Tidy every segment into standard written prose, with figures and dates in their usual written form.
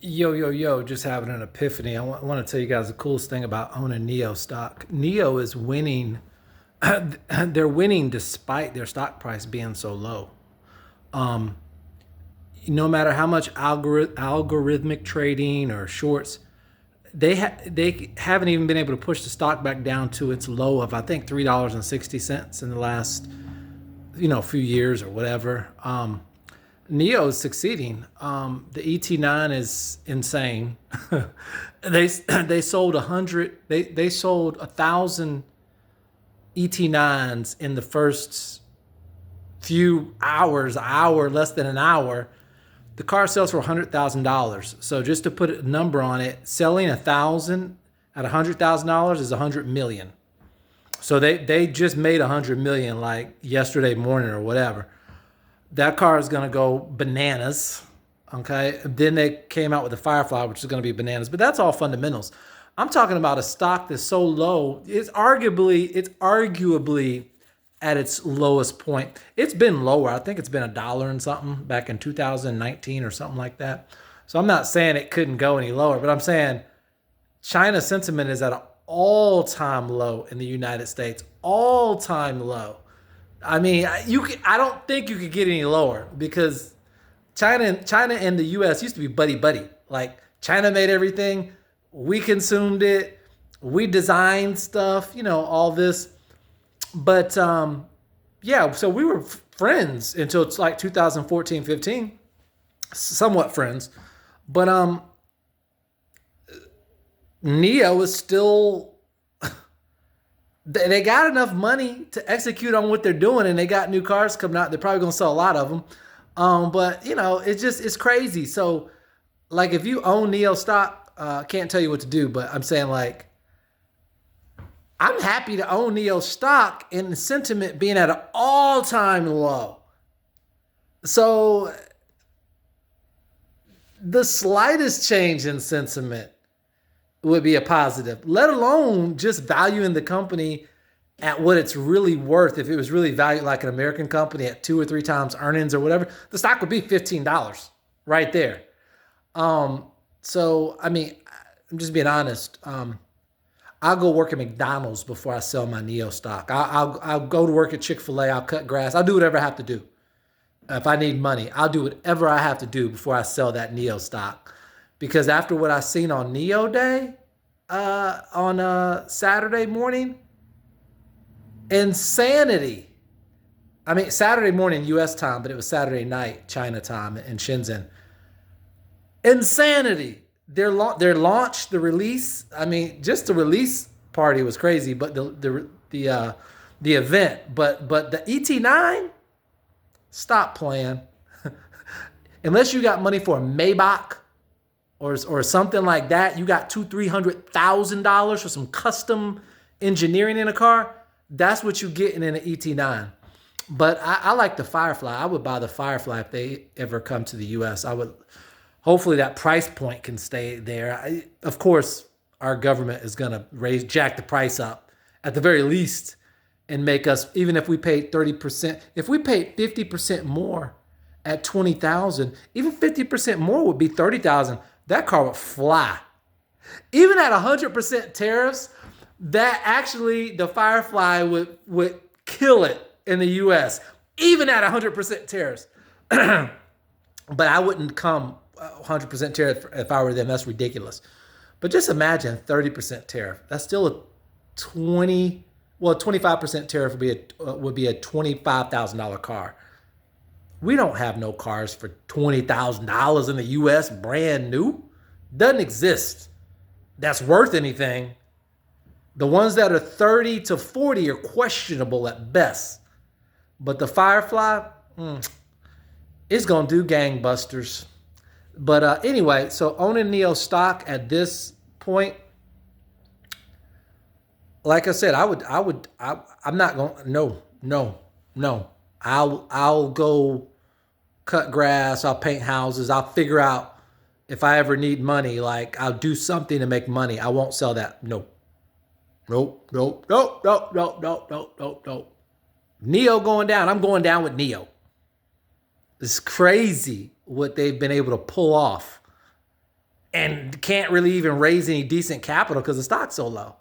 Yo, yo, yo, just having an epiphany. I want to tell you guys the coolest thing about owning NIO stock. NIO is winning. They're winning despite their stock price being so low. No matter how much algorithmic trading or shorts, they haven't even been able to push the stock back down to its low of, I think, $3.60 in the last few years or whatever. NIO is succeeding. The ET9 is insane. They sold 100. They sold 1,000 ET9s in the first few hours, less than an hour. The car sells for $100,000. So just to put a number on it, selling 1,000 at $100,000 is 100 million. So they just made 100 million like yesterday morning or whatever. That car is going to go bananas. Okay. Then they came out with the Firefly, which is going to be bananas, but that's all fundamentals. I'm talking about a stock that's so low. It's arguably at its lowest point. It's been lower. I think it's been $1 and something back in 2019 or something like that. So I'm not saying it couldn't go any lower, but I'm saying China sentiment is at an all-time low in the United States. All-time low. I mean, I don't think you could get any lower because China and the U.S. used to be buddy buddy. Like China made everything, we consumed it, we designed stuff, all this. But yeah, so we were friends until it's like 2014, 15, somewhat friends. But NIO is still they got enough money to execute on what they're doing, and they got new cars coming out. They're probably going to sell a lot of them. But it's crazy. So, like, if you own NIO stock, can't tell you what to do, but I'm saying, like, I'm happy to own NIO stock and the sentiment being at an all-time low. So, the slightest change in sentiment would be a positive, let alone just valuing the company at what it's really worth. If it was really valued like an American company at 2 or 3 times earnings or whatever, the stock would be $15 right there. So, I mean, I'm just being honest. I'll go work at McDonald's before I sell my NIO stock. I'll go to work at Chick-fil-A. I'll cut grass. I'll do whatever I have to do. If I need money, I'll do whatever I have to do before I sell that NIO stock. Because after what I seen on NIO Day, on Saturday morning, insanity. I mean, Saturday morning U.S. time, but it was Saturday night China time in Shenzhen. Insanity. Their launch, the release. I mean, just the release party was crazy, but the event, but the ET9, stop playing. Unless you got money for a Maybach or something like that, you got $200,000-$300,000 for some custom engineering in a car. That's what you get in an ET9. But I like the Firefly. I would buy the Firefly if they ever come to the U.S. I would. Hopefully that price point can stay there. Of course, our government is going to jack the price up at the very least and make us, even if we paid 30%, if we paid 50% more at 20,000, even 50% more would be 30,000. That car would fly. Even at 100% tariffs, that actually the Firefly would kill it in the U.S. Even at 100% tariffs. But I wouldn't come 100% tariff if I were them. That's ridiculous. But just imagine 30% tariff. That's still a 25% tariff would be a $25,000 car. We don't have no cars for $20,000 in the U.S. brand new. Doesn't exist. That's worth anything. The ones that are 30 to 40 are questionable at best. But the Firefly, it's going to do gangbusters. But anyway, so owning NIO stock at this point, like I said, I'm not going, no. I'll go cut grass. I'll paint houses. I'll figure out if I ever need money, like I'll do something to make money. I won't sell that. Nope. NIO going down. I'm going down with NIO. It's crazy what they've been able to pull off. and can't really even raise any decent capital because the stock's so low.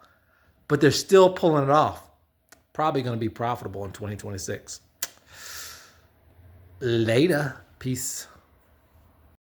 But they're still pulling it off. Probably going to be profitable in 2026. Later. Peace.